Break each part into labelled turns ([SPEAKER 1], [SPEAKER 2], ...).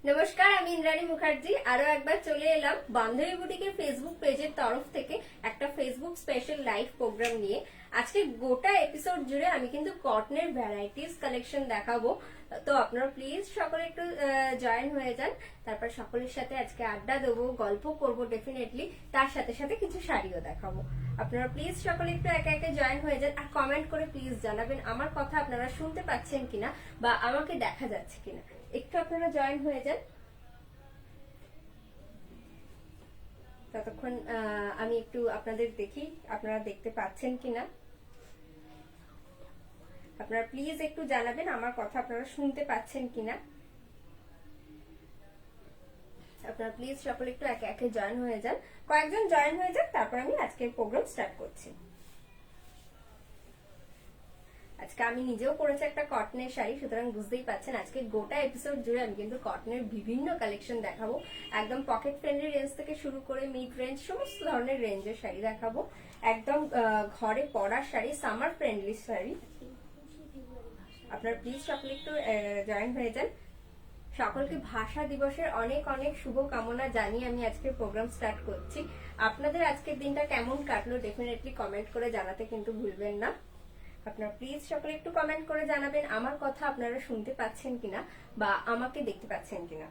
[SPEAKER 1] নমস্কার, আমি ইন্দ্রাণী মুখার্জি আরো একবার চলে এলাম বান্ধবী বুটিকের ফেসবুক পেজের তরফ থেকে একটা ফেসবুক স্পেশাল লাইভ প্রোগ্রাম নিয়ে। আজকে গোটা এপিসোড জুড়ে আমি কিন্তু কটনের ভ্যারাইটিস কালেকশন দেখাবো। তো আপনারা প্লিজ সকলে একটু জয়েন হয়ে যান। তারপর সকলের সাথে আজকে আড্ডা দেবো, গল্প করবো ডেফিনেটলি, তার সাথে সাথে কিছু শাড়িও দেখাবো। আপনারা প্লিজ সকলে একটু একে একে জয়েন হয়ে যান আর কমেন্ট করে প্লিজ জানাবেন আমার কথা আপনারা শুনতে পাচ্ছেন কিনা বা আমাকে দেখা যাচ্ছে কিনা। একটু আপনারা জয়েন হয়ে যান। ততক্ষণ আমি একটু আপনাদের দেখি আপনারা দেখতে পাচ্ছেন কিনা। আপনারা প্লিজ একটু জানাবেন আমার কথা আপনারা শুনতে পাচ্ছেন কিনা। আপনারা প্লিজ সকলে একটু একে একে জয়েন হয়ে যান, কয়েকজন জয়েন হয়ে যান, তারপর আমি আজকের প্রোগ্রাম স্টার্ট করছি। আজকে আমি নিজেও পরেছি একটা কটনের শাড়ি, সুতরাং বুঝতেই পাচ্ছেন আজকে গোটা এপিসোড জুড়ে আমি কিন্তু কটনের বিভিন্ন কালেকশন দেখাবো। একদম পকেট ফ্রেন্ডলি রেঞ্জ থেকে শুরু করে মিড রেঞ্জ সমস্ত ধরনের রেঞ্জের শাড়ি দেখাবো। একদম ঘরে পরার শাড়ি, সামার ফ্রেন্ডলি শাড়ি। আপনারা প্লিজ সকলে একটু জয়েন হয়ে যান। সকলকে ভাষা দিবসের অনেক অনেক শুভ কামনা জানিয়ে আমি আজকের প্রোগ্রাম স্টার্ট করছি। আপনাদের আজকের দিনটা কেমন কাটলো ডেফিনেটলি কমেন্ট করে জানাতে কিন্তু ভুলবেন না। আপনারা প্লিজ সকলে একটু কমেন্ট করে জানাবেন আমার কথা আপনারা শুনতে পাচ্ছেন কিনা বা আমাকে দেখতে পাচ্ছেন কিনা।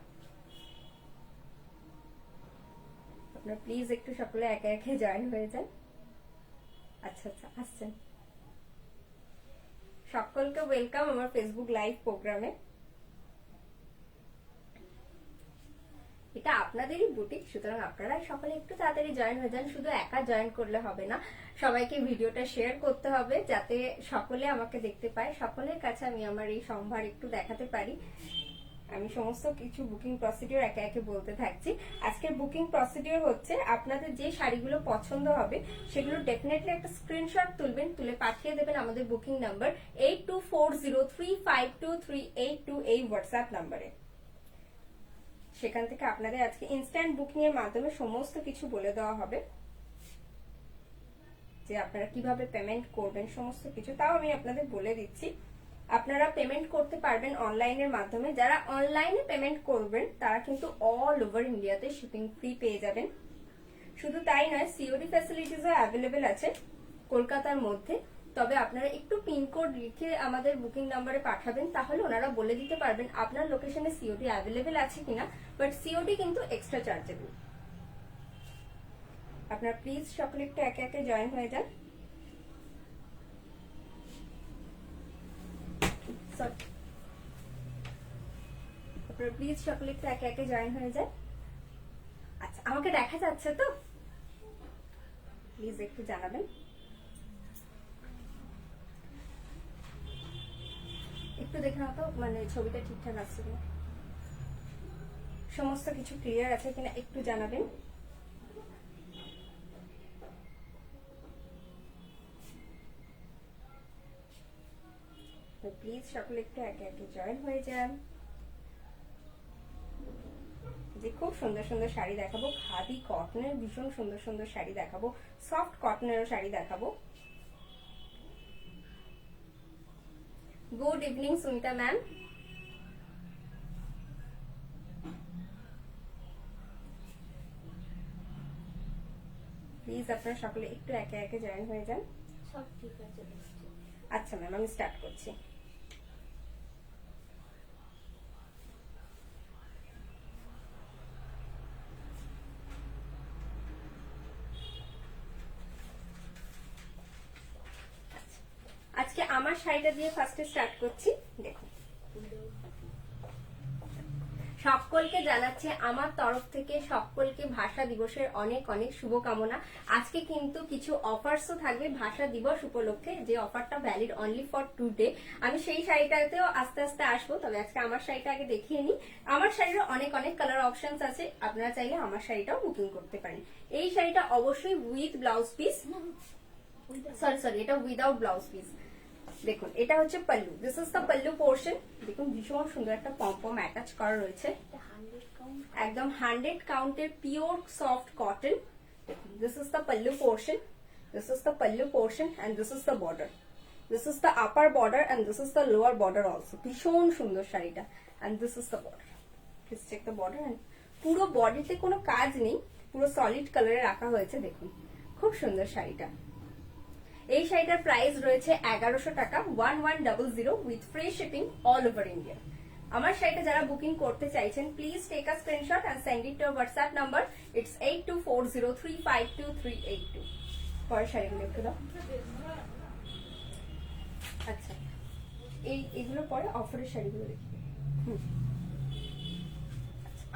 [SPEAKER 1] আপনারা প্লিজ একটু সকলে একে একে জয়েন হয়ে যান। আচ্ছা আচ্ছা, আসছেন। সকলকে ওয়েলকাম আমার ফেসবুক লাইভ প্রোগ্রামে। এটা আপনাদেরই বুটিক, সুতরাং আপনারা সকলে একটু তাড়াতাড়ি জয়েন হয়ে যান। শুধু একা জয়েন করলে হবে না, সবাইকে ভিডিওটা শেয়ার করতে হবে যাতে সকলে আমাকে দেখতে পায়, সকলের কাছে আমি আমার এই সম্ভার একটু দেখাতে পারি। আমি সমস্ত কিছু বুকিং প্রসিডিওর একে একে বলতে থাকছি। আজকের বুকিং প্রসিডিওর হচ্ছে আপনাদের যে শাড়িগুলো পছন্দ হবে সেগুলো ডেফিনেটলি একটা স্ক্রিনশট তুলবেন, তুলে পাঠিয়ে দেবেন আমাদের বুকিং নাম্বার 8240352382 এই হোয়াটসঅ্যাপ নাম্বারে। সেখান থেকে আপনাদের আজকে ইনস্ট্যান্ট বুকিং এর মাধ্যমে সমস্ত কিছু বলে দেওয়া হবে যে আপনারা কিভাবে পেমেন্ট করবেন, সমস্ত কিছু তাও আমি আপনাদের বলে দিচ্ছি। আপনারা পেমেন্ট করতে পারবেন অনলাইনের মাধ্যমে। যারা অনলাইনে পেমেন্ট করবেন তারা কিন্তু অল ওভার ইন্ডিয়াতে শিপিং ফ্রি পেয়ে যাবেন। শুধু তাই নয়, সিওডি ফ্যাসিলিটিসও অ্যাভেলেবেল আছে কলকাতার মধ্যে। তবে আপনারা একটু পিনকোড লিখে আমাদের বুকিং নাম্বারে পাঠাবেন, তাহলে ওনারা বলে দিতে পারবেন আপনার লোকেশনে সিওডি অ্যাভেলেবেল আছে কিনা। বাট সিওডি কিন্তু এক্সট্রা চার্জেবল। আপনারা প্লিজ সকলে একটু একে একে জয়েন হয়ে যান। আপনারা প্লিজ সকলে একটু একে একে জয়েন হয়ে যান। আচ্ছা, আমাকে দেখা যাচ্ছে তো? প্লিজ একটু জানাবেন। একটু দেখে নাও তো, মানে ছবিটা ঠিকঠাক আসছে কিনা, সমস্ত কিছু ক্লিয়ার আছে কিনা একটু জানাবেন। প্লিজ সকলে একটু একে একে জয়েন হয়ে যান। যে খুব সুন্দর সুন্দর শাড়ি দেখাবো, খাদি কটনের ভীষণ সুন্দর সুন্দর শাড়ি দেখাবো, সফট কটনেরও শাড়ি দেখাবো। Good evening Sumita ma'am. Please আপনারা সকলে একটু একে একে জয়েন হয়ে যান।
[SPEAKER 2] সব ঠিক আছে।
[SPEAKER 1] আচ্ছা ম্যাম, আমি স্টার্ট করছি। আজকে আমার শাড়িটা দিয়ে ফার্স্টে স্টার্ট করছি। দেখুন, সকলকে জানাচ্ছি আমার তরফ থেকে সকলকে ভাষা দিবসের অনেক অনেক শুভকামনা। আজকে কিন্তু কিছু অফারসও থাকবে ভাষা দিবস উপলক্ষে, যে অফারটা ভ্যালিড অনলি ফর টুডে। আমি সেই শাড়িটাতেও আস্তে আস্তে আসবো, তবে আজকে আমার শাড়িটা আগে দেখিয়ে নিই। আমার শাড়িরও অনেক অনেক কালার অপশনস আছে, আপনারা চাইলে আমার শাড়িটাও বুকিং করতে পারেন। এই শাড়িটা অবশ্যই উইথ ব্লাউজ পিস, সরি এটা উইদাউট ব্লাউজ পিস। দেখুন, এটা হচ্ছে pallu, this is the pallu portion. দেখুন ভীষণ সুন্দর একটা পম্পম অ্যাটাচ করা রয়েছে, একদম 100 কাউন্টের pure soft cotton. This is the pallu portion, this is the pallu portion and this is the border. This is the upper border and this is the lower border also. ভীষণ সুন্দর শাড়িটা, and this is the border. Please check the border. পুরো বডিতে কোনো কাজ নেই, পুরো solid কালারে রাখা হয়েছে, দেখুন খুব সুন্দর শাড়িটা। এই শাড়িটার প্রাইস রয়েছে 1100 টাকা, 1100 with free shipping all over India. আমার শাড়িটা যারা বুকিং করতে চাইছেন please take a screenshot and send it to WhatsApp number, it's 8240352382। পরের শাড়িগুলো একটু দাও। আচ্ছা, এইগুলো পরে অফারের শাড়িগুলো দেখি।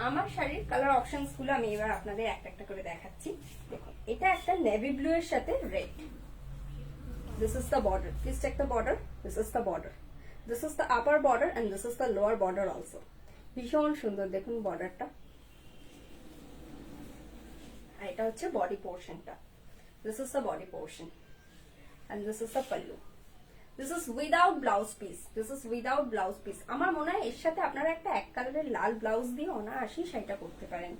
[SPEAKER 1] আমার শাড়ির কালার অপশনস গুলো আমি এবার আপনাদের একটা একটা করে দেখাচ্ছি। দেখুন, এটা একটা নেভি ব্লু এর সাথে red. This is the border. Please check the border. This is the border. This is the upper border and this is the lower border also. ভীষণ সুন্দর দেখুন বর্ডারটা। আর এটা হচ্ছে বডি পোর্শনটা। This is the body portion and this is the pallu. This is without blouse piece. This is without blouse piece. আমার মনে হয় এর সাথে আপনারা একটা এক কালারের লাল ব্লাউজ দিয়ে অনায়াসেই শাড়িটা করতে পারেন।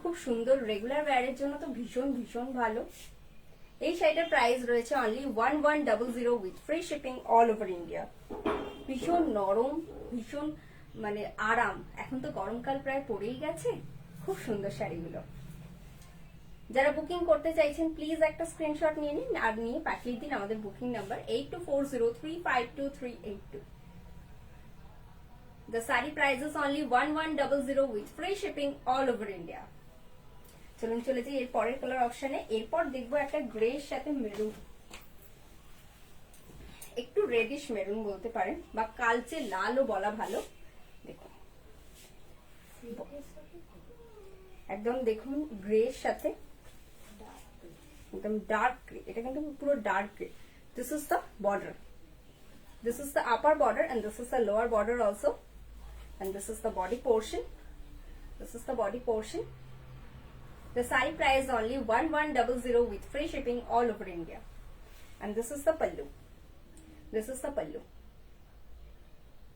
[SPEAKER 1] খুব সুন্দর, রেগুলার ওয়্যারের জন্য তো ভীষণ ভীষণ ভালো। এই শাড়িটার প্রাইস রয়েছে only 1100 with free shipping all over India. ভীষণ নরম, ভীষণ মানে আরাম। এখন তো গরমকাল প্রায় পড়েই গেছে, খুব সুন্দর শাড়িগুলো। যারা বুকিং করতে চাইছেন প্লিজ একটা স্ক্রিনশট নিয়ে নিন আর নিয়ে পাঠিয়ে দিন আমাদের booking number 8240352382। The saree price is only 1100 with free shipping all over India. চলুন চলে যাই এর পরের কালার অপশনে। এরপর দেখবো একটা গ্রে এর সাথে মেরুন, একটু রেডিশ মেরুন বলতে পারেন বা কালচে লালও বলা ভালো। দেখুন একদম দেখুন গ্রে এর সাথে একদম ডার্ক গ্রে, এটা কিন্তু পুরো dark grey. This is the border, this is the upper border and this is the lower border also, and this is the body portion. This is the body portion. The saree price only 1100 with free shipping all over India. And this is the pallu. This is the pallu.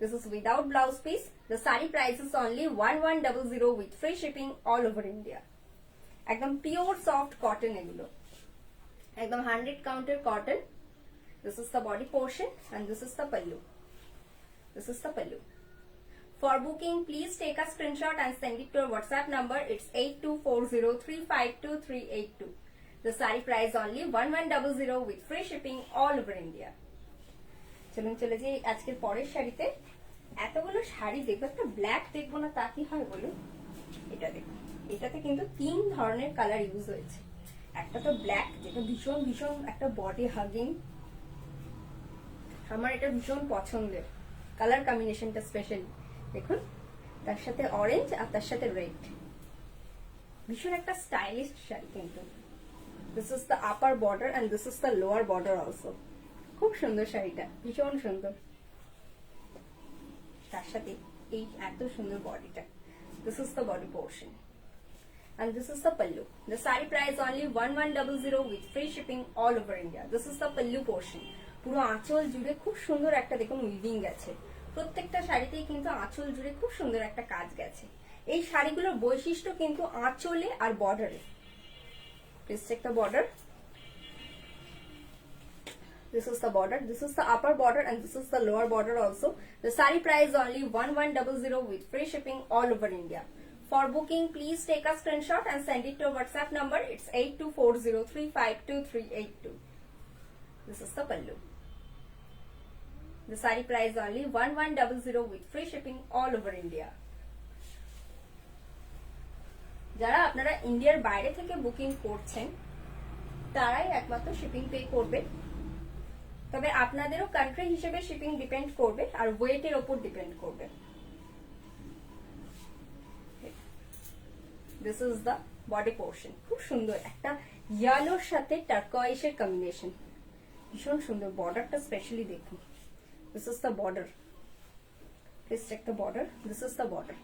[SPEAKER 1] This is without blouse piece. The saree price is only 1100 with free shipping all over India. একদম pure soft cotton এগুলো, একদম 100 counter cotton. This is the body portion and this is the pallu. This is the pallu. For booking, please take a screenshot and send it to our WhatsApp number. It's 8240352382. The saree price only 1100 with free shipping all over India. চলুন চলে যাই আজকের পরের শাড়িতে। এতগুলো শাড়ি দেখবো, একটা black দেখবো না তা কি হয় বলুন? এটা দেখুন, এটাতে কিন্তু 3 ধরনের কালার ইউজ হয়েছে। একটা তো ব্ল্যাক, যেটা ভীষণ ভীষণ একটা বডি হাগিং, আমার এটা ভীষণ পছন্দের কালার কম্বিনেশনটা স্পেশালি। দেখুন তার সাথে অরেঞ্জ আর তার সাথে রেড, ভীষণ একটা স্টাইলিশ শাড়ি কিন্তু। This is the upper border and this is the lower border also. খুব সুন্দর শাড়িটা, ভীষণ সুন্দর। তার সাথে এই এত সুন্দর বডিটা। This is the body portion and this is the pallu. The saree price only 1100 with free shipping all over India. This is the pallu portion. পুরো আঁচল জুড়ে খুব সুন্দর একটা দেখুন উইভিং গেছে। প্রত্যেকটা শাড়িতেই কিন্তু আঁচল জুড়ে খুব সুন্দর একটা কাজ গেছে। এই শাড়িগুলোর বৈশিষ্ট্য কিন্তু আঁচলে আর বর্ডারে। Please check the border. This is the border. This is the upper border and this is the lower border also. The saree price only 1100 with free shipping all over India. For booking, please take a screenshot and send it to our WhatsApp number. It's 8240352382. This is the pallu. The saree price only 1100 with free shipping all over India. যারা আপনারা ইন্ডিয়ার বাইরে থেকে booking করছেন তারাই একমাত্র shipping pay করবে, তবে আপনাদেরও কান্ট্রি হিসেবে শিপিং ডিপেন্ড করবে আর ওয়েটের ওপর ডিপেন্ড করবে। This is the body portion. খুব সুন্দর একটা ইয়েলোর সাথে টার্কোয়েজের কম্বিনেশন, ভীষণ সুন্দর। বর্ডারটা স্পেশালি দেখুন। This is the border. Please check the border. This is the border.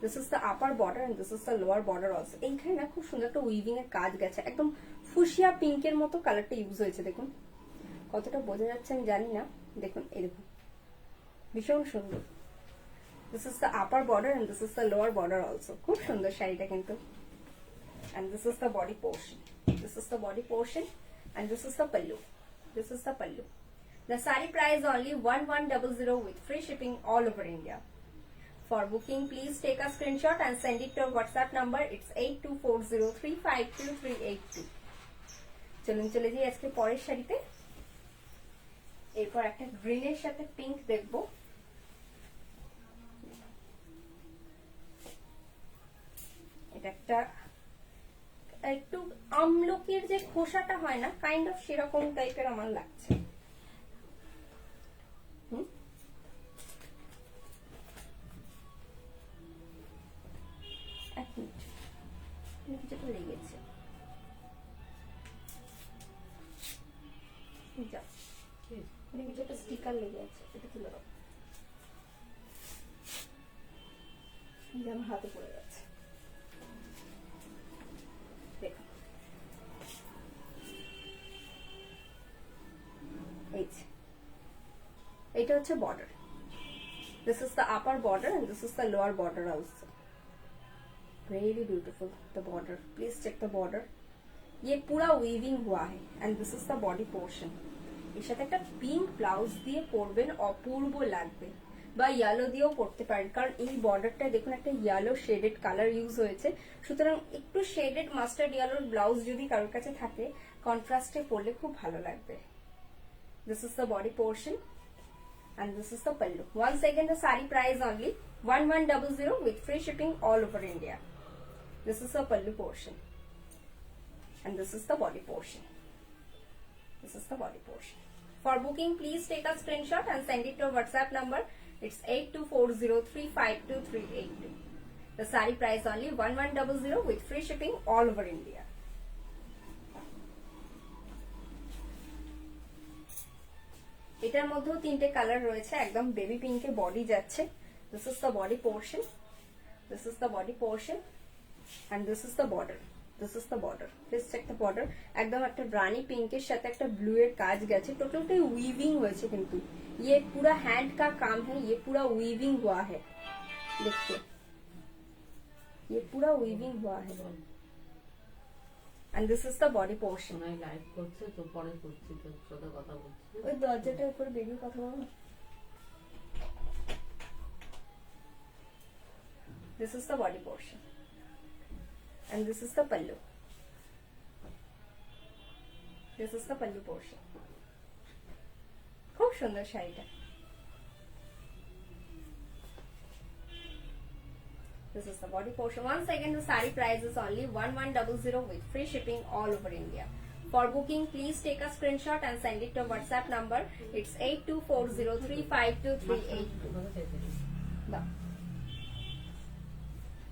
[SPEAKER 1] This is the upper border and this is the lower border also. এইখানে না খুব সুন্দর একটা উইভিং এর কাজ গেছে, একদম ফুসিয়া পিঙ্কের মতো কালারটা ইউজ হয়েছে। দেখুন কতটা বোঝা যাচ্ছে আমি জানি না, দেখুন এই দেখুন ভীষণ সুন্দর। This is the upper border and this is the lower border also. খুব সুন্দর শাড়িটা কিন্তু। And this is the body portion. This is the body portion and this is the pallu. This is the pallu. The saree price only 1100 with free shipping all over India. For booking, please take a screenshot and send it to our WhatsApp number. It's 8240352382. চলুন চলে যাই আজকে পরের শাড়িতে। এরপর একটা গ্রিনের সাথে পিঙ্ক দেখবো। এটা একটা একটু আমলকির যে খোসাটা হয় না, কাইন্ড অফ সেরকম টাইপের আমার লাগছে। এক মিনিট, কিছুটা লেগেছে। কিছুটা স্টিকার লেগে আছে, এটা তুলে দাও। আমার হাতে পড়ে গেছে। এটা হচ্ছে border. This is the upper border and this is the lower border also. Really beautiful the border. Please check the border. ये पूरा weaving हुआ है and this is the body portion. এর সাথে একটা পিঙ্ক ব্লাউজ দিয়ে পরবেন, অপূর্ব লাগবে। বা ইয়েলো দিয়েও পরতে পারেন, কারণ এই বর্ডারটা দেখুন একটা ইয়েলো শেডেড কালার ইউজ হয়েছে। সুতরাং একটু শেডেড মাস্টার্ড ইয়েলোর ব্লাউজ যদি কারোর কাছে থাকে, কন্ট্রাস্টে পরলে খুব ভালো লাগবে। This is the body portion and this is the pallu. Once again the saree price only 1100 with free shipping all over India. This is the pallu portion and this is the body portion. This is the body portion. For booking, please take a screenshot and send it to our WhatsApp number. It's 8240352382. The saree price only 1100 with free shipping all over India. এটার মধ্যেও তিনটে colour রয়েছে, একদম baby পিঙ্কে body যাচ্ছে। This is the body portion, this is the body portion and this is the border. This is the border. Please check the border. একদম একটা রানী পিঙ্কের সাথে একটা ব্লু এর কাজ গেছে। টোটালটাই উইভিং হয়েছে, কিন্তু ये पूरा हैंड का काम है, ये पूरा वीविंग हुआ है। देखिए ये पूरा वीविंग हुआ है and this is the body portion.
[SPEAKER 2] मैं लाइव করছে তো পরে করছি, তোর সাথে কথা বলছি।
[SPEAKER 1] ওই দরজাটার উপরে বেরিয়ে কথা বলো। This is the body portion and this is the pallu. This is the pallu portion. খুব সুন্দর শাড়িটা। This is the body portion. Once again, the saree price is only 1100 with free shipping all over India. For booking, please take a screenshot and send it to our WhatsApp number. It's 8240352382.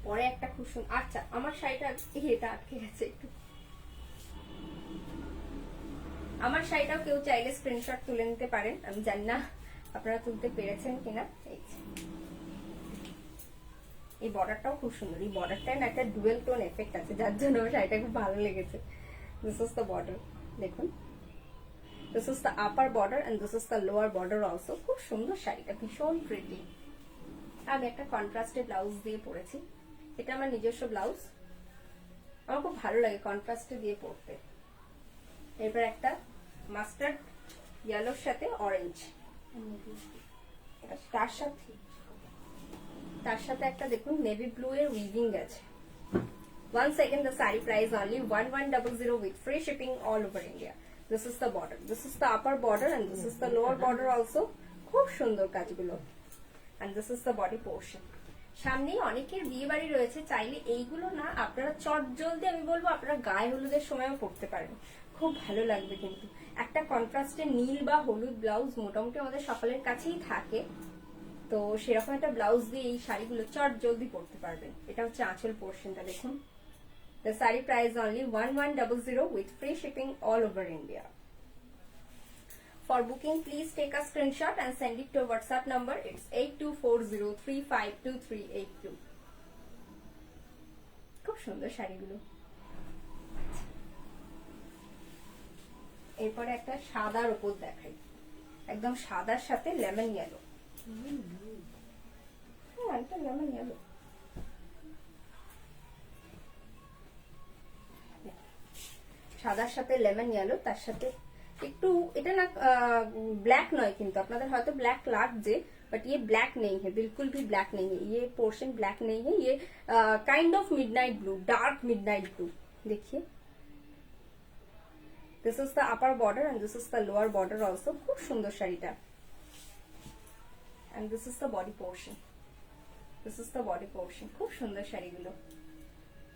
[SPEAKER 1] পরে একটা খুব সুন্দর, আচ্ছা আমার শাড়িটা এটা আটকে গেছে একটু। আমার শাড়িটাও কেউ চাইলে স্ক্রিনশট তুলে নিতে পারেন, আমি জানি না আপনারা তুলতে পেরেছেন কিনা। এই বর্ডারটাও খুব সুন্দর, এই বর্ডারটায় না একটা ডুয়েল টোন এফেক্ট আছে, যার জন্য আমার শাড়িটা খুব ভালো লেগেছে। দিস ইজ দ্য বর্ডার, দেখুন this is the upper border and this is the lower border also. খুব সুন্দর শাড়িটা, ভীষণ প্রিটি। আমি একটা কন্ট্রাস্টেড ব্লাউজ দিয়ে পরেছি, এটা আমার নিজস্ব ব্লাউজ, আমার খুব ভালো লাগে কন্ট্রাস্টে দিয়ে পরতে। এরপর একটা মাস্টার্ড ইয়েলোর সাথে অরেঞ্জ, তার সাথে একটা দেখুন নেভি ব্লু এর উইভিং আছে। Once again, the saree price only 1100 with free shipping all over India. This is the border, this is the upper border and this is the lower border also. খুব সুন্দর কাজগুলো and this is the body portion. সামনেই অনেকের বিয়ে বাড়ি রয়েছে, চাইলে এইগুলো না আপনারা চট জলদি, আমি বলবো আপনারা গায়ে হলুদের সময়ও পরতে পারেন, খুব ভালো লাগবে। কিন্তু একটা কন্ট্রাস্টে নীল বা হলুদ ব্লাউজ মোটামুটি আমাদের সকলের কাছেই থাকে, তো সেরকম একটা ব্লাউজ দিয়ে এই শাড়িগুলো চট জলদি পরতে পারবেন। এটা হচ্ছে আঁচল পোর্শনটা, দেখুন। The saree price only 1100 with free shipping all over India. For booking, please take a screenshot and send it to our WhatsApp number. It's 8240352382. খুব সুন্দর শাড়িগুলো। এরপরে একটা সাদার উপর দেখাই, একদম সাদার সাথে লেমন ইয়েলো। হ্যাঁ, এটা লেমন ইয়েলো। সাদার সাথে লেমন ইয়েলো, তার সাথে একটু, এটা না ব্ল্যাক নয় কিন্তু আপনাদের হয়তো ব্ল্যাক লাগছে, बट ये ब्लैक नहीं है, बिल्कुल भी ब्लैक नहीं है, ये पोर्शन ब्लैक नहीं है, ये kind of midnight blue, dark midnight blue. देखिए, this is the upper border and this is the lower border also. खूब सुंदर शाড়িটা। And this is the body portion, this is the body portion. खूब सुंदर শাড়িগুলো।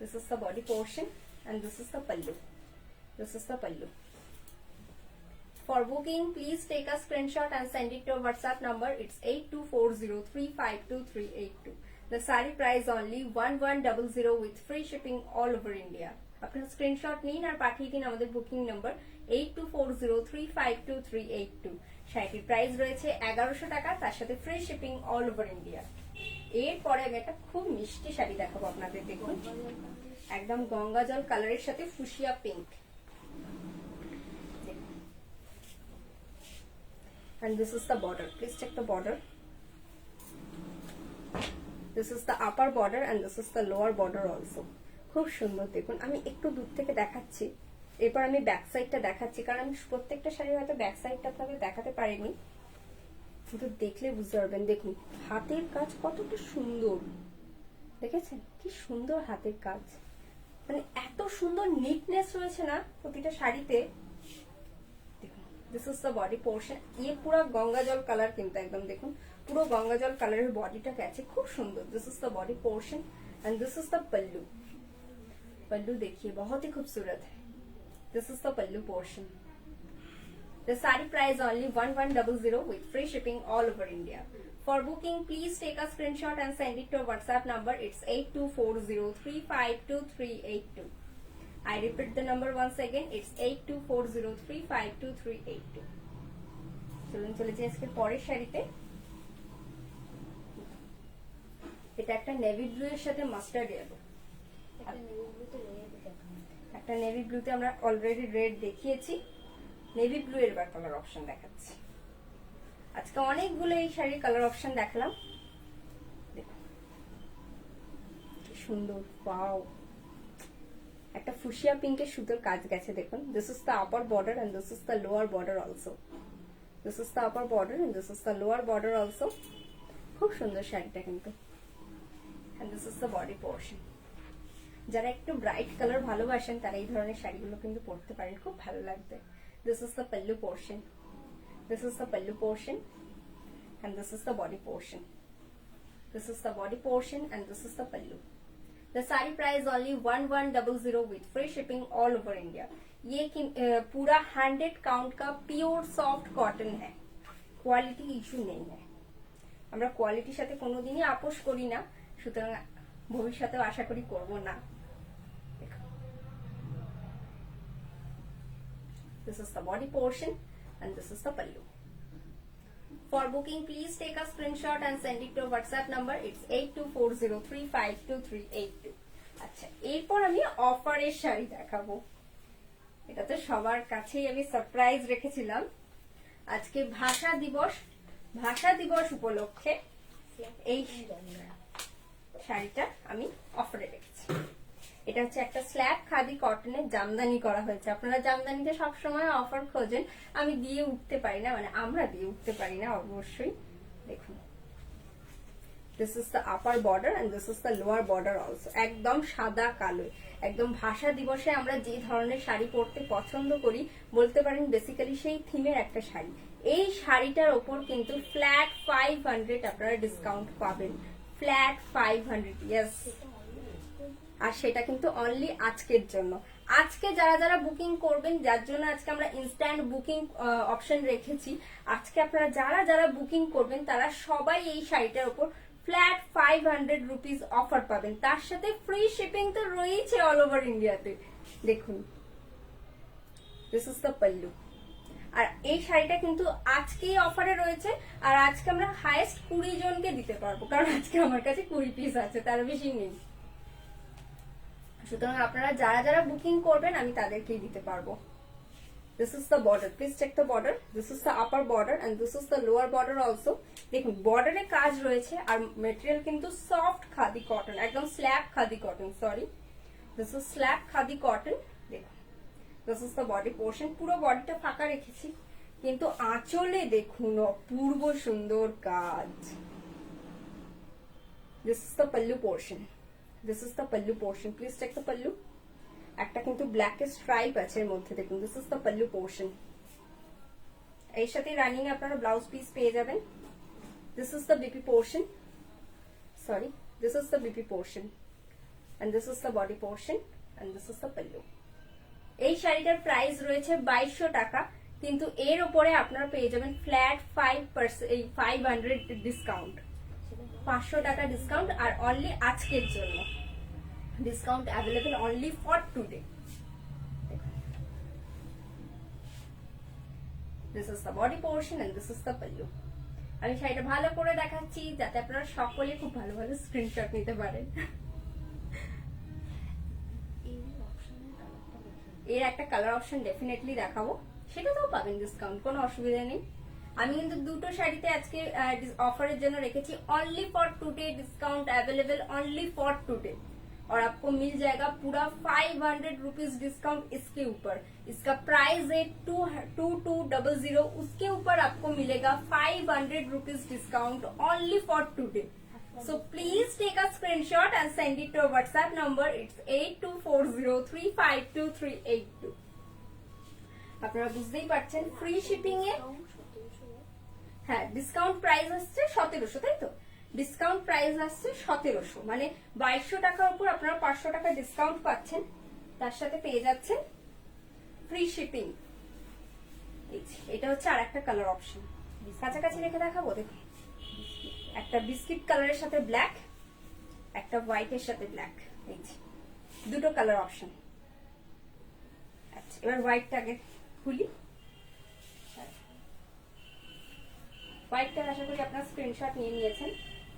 [SPEAKER 1] This is the body portion and this is the pallu, this is the pallu. For booking, please take a screenshot and send it to our WhatsApp number. It's 8240352382. The saree price only 1100 with free shipping all over India. আপনারা screenshot নিন আর পাঠিয়ে দিন আমাদের booking number 8240352382। শাড়িটির price রয়েছে 1100 টাকা, তার সাথে free shipping all over India. এরপরে আমি একটা খুব মিষ্টি শাড়ি দেখাবো আপনাদের। দেখুন, একদম গঙ্গা জল কালারের সাথে fuchsia pink. And this is the border. Please check the border. This is the upper border and this is the lower border also. খুব সুন্দর। দেখুন, আমি একটু দূর থেকে দেখাচ্ছি, এরপর আমি ব্যাক সাইডটা দেখাচ্ছি, কারণ আমি প্রত্যেকটা শাড়ির হয়তো ব্যাক সাইডটা আপনাদের দেখাতে পারিনি, কিন্তু দেখলে বুঝতে পারবেন। দেখুন হাতের কাজ কতটা সুন্দর, দেখেছেন কি সুন্দর হাতের কাজ, মানে এত সুন্দর নিটনেস রয়েছে না প্রতিটা শাড়িতে। This is the body portion. ये पूरा गंगा जल कलर किंतु एकदम देखुन পুরো गंगा जल कलर बॉडीটা গেছে, খুব সুন্দর। This is the body portion and this is the pallu. Pallu देखिए बहुत ही खूबसूरत है। This is the pallu portion. The saree price only 1100 with free shipping all over India. For booking, please take a screenshot and send it to our WhatsApp number. It's 8240352382. I repeat the number once again. It's 8240352382. চলুন চলে যাই আজকে পরের শাড়িতে। এটা একটা navy blue এর সাথে মাস্টার্ড ইয়েলো। একটা নেভি ব্লুতে আমরা অলরেডি রেড দেখিয়েছি, নেভি ব্লু এর বার কালার অপশন দেখাচ্ছি। আজকে অনেকগুলো এই শাড়ির কালার অপশন দেখালাম। দেখুন কি সুন্দর, ওয়াও। একটা ফুশিয়া পিঙ্কের সুতোর কাজ গেছে দেখুন। This is the upper border and this is the lower border also. This is the upper border and this is the lower border also. খুব সুন্দর শাড়িটা কিন্তু। And this is the body portion. যারা একটু ব্রাইট কালার ভালোবাসেন তারা এই ধরনের শাড়িগুলো কিন্তু পরতে পারেন, খুব ভালো লাগবে। This is the pallu portion, this is the pallu portion and this is the body portion. This is the body portion and this is the pallu. The saree price only 1100 with free shipping all over India. ये पूरा 100 count का pure soft cotton है, quality issue नहीं है। আমরা কোয়ালিটির সাথে কোনোদিনই আপোষ করি না, সুতরাং ভবিষ্যতেও আশা করি করব না। This is the body portion and this is the pallu. For booking, please take a screenshot and send it to our WhatsApp number. It's 8240352382. আচ্ছা, এরপর আমি অফারের শাড়ি দেখাবো। এটা তো সবার কাছেই আমি সারপ্রাইজ রেখেছিলাম। আজকে ভাষা দিবস উপলক্ষে এই শাড়িটা আমি অফারে রেখেছি। এটা হচ্ছে একটা স্ল্যাব খাদি কটনের জামদানি করা হয়েছে। আপনারা জামদানিতে সবসময় অফার খোঁজেন, আমি দিয়ে উঠতে পারি না, মানে আমরা দিয়ে উঠতে পারি না অবশ্যই। দেখুন, this is the upper border and this is the lower border also. একদম সাদা কালো, একদম ভাষা দিবসে আমরা যে ধরনের শাড়ি পরতে পছন্দ করি বলতে পারেন বেসিক্যালি সেই থিমের একটা শাড়ি। এই শাড়িটার ওপর কিন্তু ফ্ল্যাট 500 আপনারা ডিসকাউন্ট পাবেন, ফ্ল্যাট 500। ইয়েস, আর সেটা কিন্তু অনলি আজকের জন্য। আজকে যারা যারা বুকিং করবেন, যার জন্য আজকে আমরা ইনস্ট্যান্ট বুকিং অপশন রেখেছি, আজকে আপনারা যারা যারা বুকিং করবেন তারা সবাই এই শাড়িটার উপর ফ্ল্যাট 500 রুপিস অফার পাবেন। তার সাথে ফ্রি শিপিং তো রয়েছে অল ওভার ইন্ডিয়াতে। দেখুন, দিস ইজ দ্য পাল্লু। আর এই শাড়িটা কিন্তু আজকেই অফারে রয়েছে, আর আজকে আমরা হাইয়েস্ট 20 জনকে দিতে পারবো, কারণ আজকে আমার কাছে 20 পিস আছে, তার বেশি নেই। সুতরাং আপনারা যারা যারা বুকিং করবেন আমি তাদেরকেই দিতে পারবো। This is the border. Please check the border. This is the upper border and this is the lower border also. দেখুন বর্ডারে কাজ রয়েছে, আর মেটেরিয়াল কিন্তু সফট খাদি কটন, একদম slub khadi cotton, sorry, this is slub khadi cotton. দেখুন, this is the body portion. পুরো বডিটা ফাঁকা রেখেছি, কিন্তু আঁচলে দেখুন অপূর্ব সুন্দর কাজ। This is the pallu portion, this is the pallu portion, please check the pallu. একটা কিন্তু ব্ল্যাক স্ট্রাইপ আছে এর মধ্যে, দেখুন দিস ইজ দ্য পাল্লু পোর্শন। এর সাথে রানিং আপনারা ব্লাউজ পিস পেয়ে যাবেন। This is the BP portion, sorry this is the BP portion, and this is the body portion, and this is the pallu. এই শাড়িটার প্রাইস রয়েছে 2200 টাকা, কিন্তু এর উপরে আপনারা পেয়ে যাবেন ফ্ল্যাট 500 ডিসকাউন্ট, 500 টাকা ডিসকাউন্ট। আর অনলি আজকের জন্য discount available only for today. This is the body portion and this is the pallu. আমি শাড়িটা ভালো করে দেখাচ্ছি যাতে আপনারা সকলে খুব ভালো ভালো স্ক্রিনশট নিতে পারেন। এর একটা কালার অপশন ডেফিনেটলি দেখাবো, সেটাতেও পাবেন ডিসকাউন্ট, কোনো অসুবিধা নেই। আমি কিন্তু দুটো শাড়িতে আজকে ऑफर जन रेखेছি only for today, discount available only for today और आपको मिल जाएगा पूरा 500 रुपीज डिस्काउंट इसके ऊपर। इसका प्राइस है 2200, उसके ऊपर आपको मिलेगा 500 rupees discount only for today. So please take a screenshot and send it to our WhatsApp number. It's 8240352382. আপনারা বুঝতেই পারছেন ফ্রি শিপিং এ হ্যাঁ ডিসকাউন্ট প্রাইস আসছে 1700, তাই তো? ডিসকাউন্ট প্রাইস আসছে 1700, মানে 2200 টাকার উপর আপনারা 500 টাকা ডিসকাউন্ট পাচ্ছেন, তার সাথে পেয়ে যাচ্ছেন ফ্রি শিপিং। এটা হচ্ছে আরেকটা কালার অপশন, কাছাকাছি রেখে দেখাবো। দেখুন একটা বিস্কিট কালারের সাথে ব্ল্যাক, একটা হোয়াইটের সাথে ব্ল্যাক, এই যে দুটো কালার অপশন। আচ্ছা এবার হোয়াইটটাকে খুলি। হোয়াইটটা আশা করি আপনারা স্ক্রিনশট নিয়ে নিয়েছেন।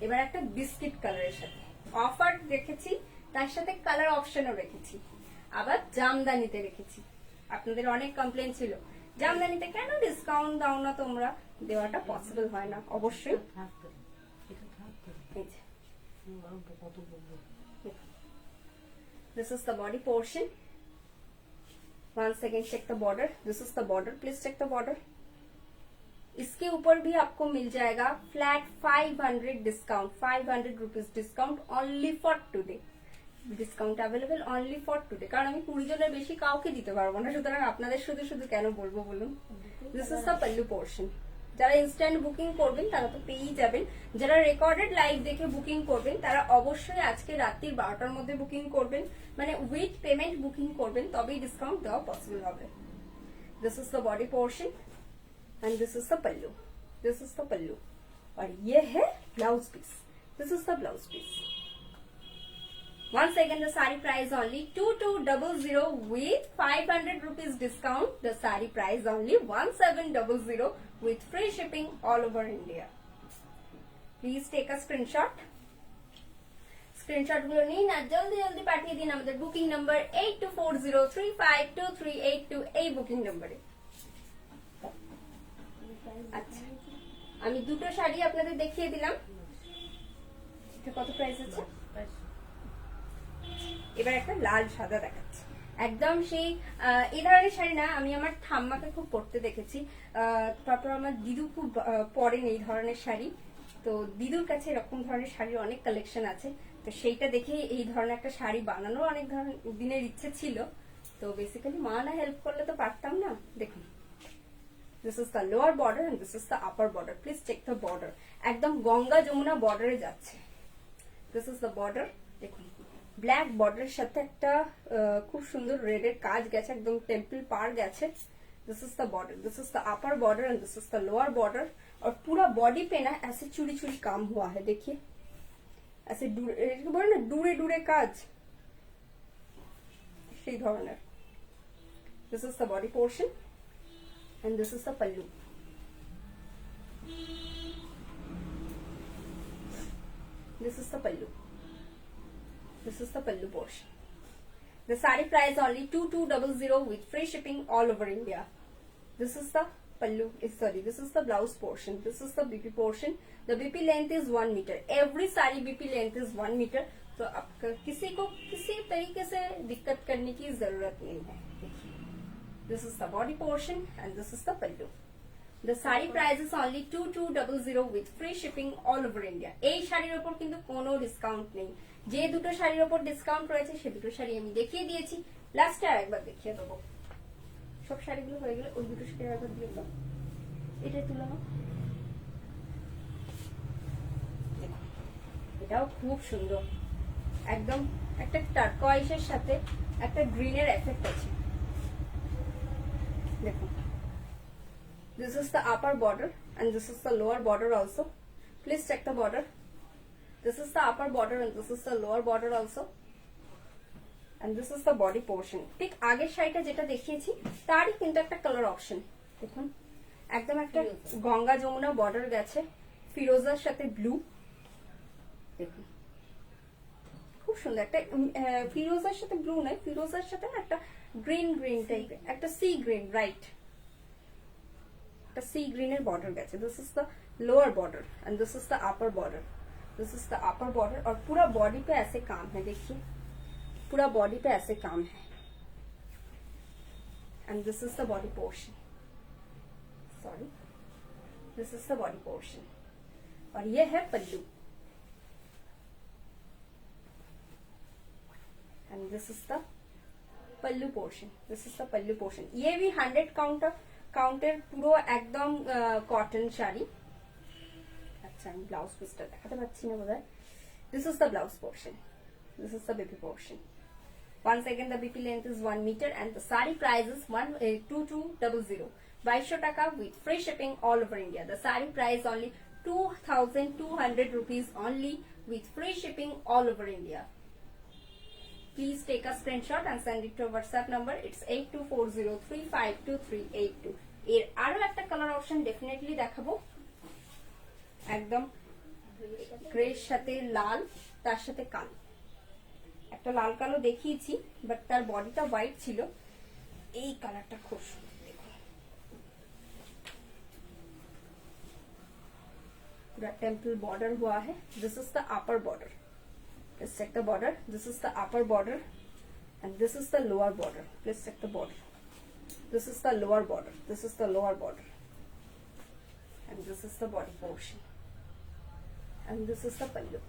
[SPEAKER 1] এবার একটা বিস্কিট কালারের সাথে অফার রেখেছি, তার সাথে কালার অপশনও রেখেছি, আবার জামদানিতে রেখেছি। আপনাদের অনেক কমপ্লেন ছিল জামদানিতে কেন ডিসকাউন্ট দাও না তোমরা, দেওয়াটা পসিবল হয় না অবশ্যই। This is the body portion. Once again check the border. This is the border. Please check the border. इसके ऊपर भी आपको मिल जाएगा flat 500 discount, 500 rupees discount only for today. Discount available only for today, কারণ আমি 20 জনের বেশি কাউকে দিতে পারবো না, সুতরাং আপনাদের শুধু শুধু কেন বলবো বলুন। This is the pallu portion. যারা ইনস্ট্যান্ট বুকিং করবেন তারা তো পেয়েই যাবেন, যারা রেকর্ডেড লাইভ দেখে বুকিং করবেন তারা অবশ্যই আজকে রাত্রির 12টার মধ্যে বুকিং করবেন, মানে উইথ পেমেন্ট বুকিং করবেন, তবেই ডিসকাউন্ট দেওয়া পসিবল হবে। This is the body portion and this is the pallu, this is the pallu और ये है blouse piece. This is the blouse piece. Once again the saree price only 2200 with 500 rupees discount. The saree price only 1700 with free shipping all over India. Please take a screenshot. Screenshot গুলো নিন আর জলদি জলদি পাঠিয়ে দিন আমাদের booking number 8240352382 এই booking নম্বরে। আচ্ছা আমি দুটো শাড়ি আপনাদের দেখিয়ে দিলাম, এটা কত প্রাইস আছে। এবার একটা লাল সাদা দেখাচ্ছি, একদম সেই এই ধরনের শাড়ি না, আমি আমার ঠাম্মাকে খুব পরতে দেখেছি, তারপর আমার দিদু খুব পরেন এই ধরনের শাড়ি, তো দিদুর কাছে এরকম ধরনের শাড়ির অনেক কালেকশন আছে, তো সেইটা দেখে এই ধরনের একটা শাড়ি বানানোর অনেক দিনের ইচ্ছে ছিল, তো বেসিক্যালি মা না হেল্প করলে তো পারতাম না। দেখুন this is the lower border and this is the upper border. Please check the border. একদম গঙ্গা যমুনা বর্ডারে যাচ্ছে। this is the border. দেখুন ব্ল্যাক বর্ডারের সাথে একটা খুব সুন্দর রেড এর কাজ গেছে, একদম টেম্পল পার গেছে। this is the border, this is the upper border and this is the lower border। और पूरा बॉडी पे ना ऐसे चूड़ी चूड़ी काम हुआ है, देखिए ऐसे बोले ना डूरे डूरे काज সেই ধরনের। this is the body portion and this is the pallu. This is the pallu. This is the pallu portion. The saree price only 2200 with free shipping all over India. This is the pallu, sorry, this is the blouse portion. This is the BP portion. The BP length is 1 meter. Every saree BP length is 1 meter. तो आपका किसी को किसी तरीके से दिक्कत करने की जरूरत नहीं है। This is the body portion and this is the pallu. The sari price is only 2200 with free shipping all over India. এই শাড়ির উপর কিন্তু কোনো ডিসকাউন্ট নেই। যে দুটো শাড়ির উপর ডিসকাউন্ট রয়েছে সে দুটো শাড়ি আমি দেখিয়ে দিয়েছি, লাস্টে আরেকবার দেখিয়ে দেবো। সব শাড়িগুলো হয়ে গেলে ওই দুটো শাড়ি আরেকবার দিয়ে দাও, এটাই তুলে নাও। এটাও খুব সুন্দর, একদম একটা টার্কোয়াইজের সাথে একটা গ্রিনের এফেক্ট আছে। দেখুন, this is the upper border and this is the lower border also. Please check the border. This is the upper border and this is the lower border also. And this is the body portion. ঠিক আগের শাড়িটা যেটা দেখিয়েছি তারই কিন্তু একটা colour option. দেখুন, একদম একটা গঙ্গা যমুনা বর্ডার গেছে, ফিরোজার সাথে ব্লু। দেখুন খুব সুন্দর, একটা ফিরোজার সাথে ব্লু নয়, ফিরোজার সাথে না একটা গ্রিন গ্রিন টাইপের, একটা সি গ্রিন, রাইট, একটা সি গ্রিনের বর্ডার গেছে। This is the lower border and this is the upper border, this is the upper border. और पूरा बॉडी पे ऐसे काम है, देखिए पूरा बॉडी पे ऐसे काम है। And this is the body portion, sorry, this is the body portion. और ये है pallu and this is the pallu portion, this is the pallu portion. ये भी 100 কাউন্টের পুরো একদম কটন শাড়ি। আচ্ছা, আমি ব্লাউজ পিসটা দেখাতে পাচ্ছি না বোধহয়। This is the blouse portion, this is the baby portion. Once again, the BP length is 1 meter and the sari price is 2200, 2200 taka with free shipping all over India. The sari price only 2200 rupees only with free shipping all over India. Please take a screenshot and send it to our WhatsApp number. It's 8240352382. এর আরো একটা colour option definitely দেখাবো, একদম grey সাথে লাল, তার সাথে কালো। একটা লাল কালো দেখিয়েছি বাট তার বডিটা হোয়াইট ছিল, এই কালারটা খুব সুন্দর। দেখুন पूरा टेम्पल बॉर्डर हुआ है। This is the upper border, let's check the border. This is the upper border and this is the lower border. Let's check the border. This is the lower border, this is the lower border and this is the body portion and this is the pallu.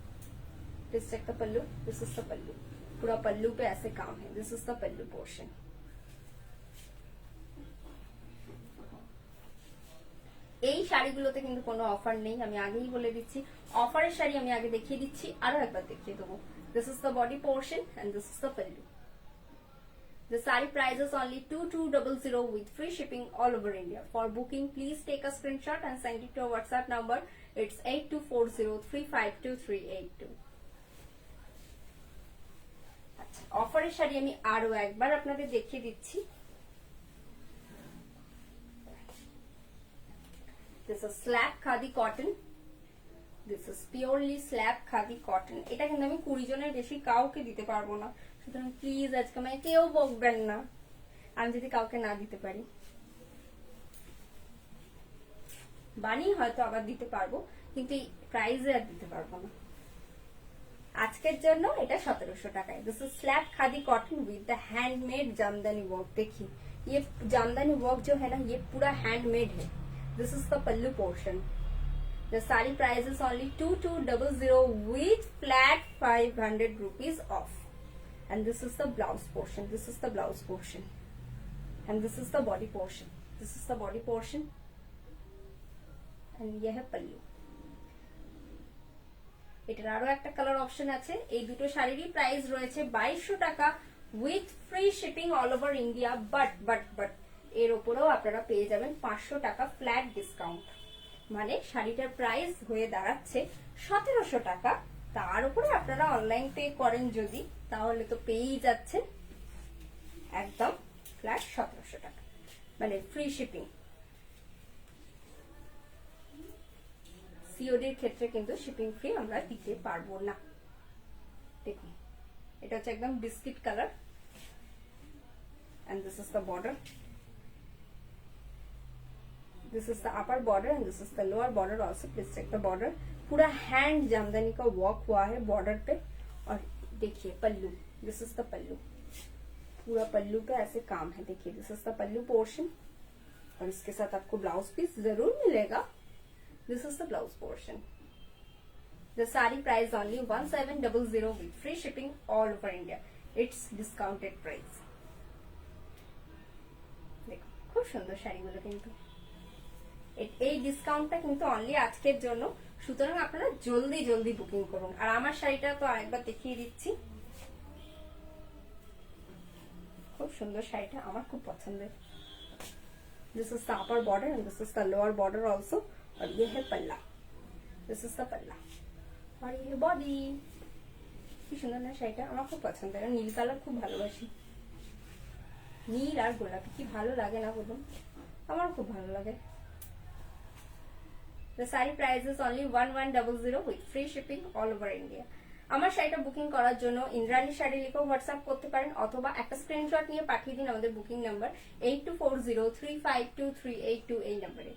[SPEAKER 1] Let's check the pallu. This is the pallu, पूरा पल्लू पे ऐसे काम है। This is the pallu portion। এই শাড়িগুলোতে কিন্তু কোনো offer নেই, আমি আগেই বলে দিচ্ছি। অফারের শাড়ি আমি আগে দেখিয়ে দিচ্ছি, আরো একবার দেখিয়ে দেবো। This is the body portion and this is the pallu. The saree price is only 2200 with free shipping all over India. For booking, please take a screenshot and send it to our WhatsApp number. It's 8240352382. আচ্ছা, অফারের শাড়ি আমি আরো একবার আপনাদের দেখিয়ে দিচ্ছি। This is slab khadi cotton. This is purely slab khadi cotton. এটা কিন্তু আমি 20 জনের বেশি কাউকে দিতে পারবো না, সুতরাং প্লিজ আজকে আমাকে কেউ বকবেন না আমি যদি কাউকে না দিতে পারি। বানিয়ে হয়তো আবার দিতে পারবো, কিন্তু এই প্রাইসে আর দিতে পারবো না। আজকের জন্য এটা 1700 টাকায়। This is slab khadi cotton with the handmade jamdani work. देखिए ये जामदानी वर्क जो है ना, ये पूरा हैंडमेड है। This is the pallu portion. The saree price is only 2200 with flat 500 rupees off. And this is the blouse portion. This is the blouse portion. And this is the body portion. This is the body portion. And ये है pallu. এটার আরো একটা colour option আছে। এই দুটো শাড়িরই price রয়েছে 2200 টাকা with free shipping all over India. But এর উপরেও আপনারা পেয়ে যাবেন 500 টাকা ফ্ল্যাট ডিসকাউন্ট, মানে শাড়িটার প্রাইস হয়ে দাঁড়াচ্ছে 1700 টাকা। তার উপরে আপনারা অনলাইন পে করেন যদি, তাহলে তো পেয়েই যাচ্ছেন একদম ফ্ল্যাট 1700 টাকা, মানে ফ্রি শিপিং। সিওডির ক্ষেত্রে কিন্তু শিপিং ফ্রি আমরা দিতে পারবো না। দেখুন এটা হচ্ছে একদম biscuit colour and this is the border. This is the upper border and this is the lower border also. Please check the border. पूरा हैंड जामदानी का वर्क हुआ है बॉर्डर पे। और देखिए पल्लू, दिस इज द पल्लू, पूरा पल्लू पे ऐसे काम है। देखिए this is the pallu portion और इसके साथ आपको ब्लाउज पीस जरूर मिलेगा. This is the blouse portion. The saree price only 1700 with free shipping all over India. It's discounted price. দেখো খুব সুন্দর শাড়িগুলো কিন্তু এই ডিসকাউন্টটা কিন্তু অনলি আজকের জন্য, সুতরাং আপনারা জলদি জলদি বুকিং করুন. আর আমার শাড়িটা তো আরেকবার দেখিয়ে দিচ্ছি. খুব সুন্দর শাড়িটা, আমার খুব পছন্দের. This is the upper border and this is the lower border also. और ये है पल्ला. This is the पल्ला. আর এই বডি. কি সুন্দর না শাড়িটা, আমার খুব পছন্দের. নীল কালার খুব ভালোবাসি. নীল আর গোলাপি কি ভালো লাগে না বলুন, আমার খুব ভালো লাগে. The saree price is only 1100 with free shipping all over India. আমার শাড়িটা বুকিং করার জন্য ইন্দ্রাণী শাড়ি লিখে হোয়াটসঅ্যাপ করতে পারেন, অথবা একটা স্ক্রিনশট নিয়ে পাঠিয়ে দিন আমাদের বুকিং নাম্বার 8240352382 এই নাম্বারে.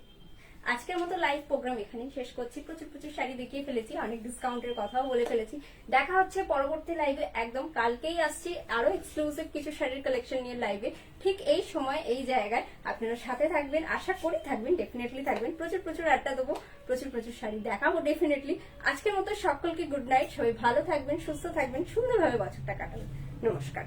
[SPEAKER 1] আজকের মতো লাইভ প্রোগ্রাম এখানেই শেষ করছি. প্রচুর প্রচুর শাড়ি দেখিয়ে ফেলেছি, অনেক ডিসকাউন্টের কথাও বলে ফেলেছি. দেখা হচ্ছে পরবর্তী লাইভে. একদম কালকেই আসছি আরো এক্সক্লুসিভ কিছু শাড়ির কালেকশন নিয়ে লাইভে, ঠিক এই সময় এই জায়গায়. আপনারা সাথে থাকবেন, আশা করি থাকবেন, ডেফিনেটলি থাকবেন. প্রচুর প্রচুর আড্ডা দেবো, প্রচুর প্রচুর শাড়ি দেখাবো ডেফিনেটলি. আজকের মতো সকলকে গুড নাইট. সবাই ভালো থাকবেন, সুস্থ থাকবেন, সুন্দরভাবে বছরটা কাটাবেন. নমস্কার.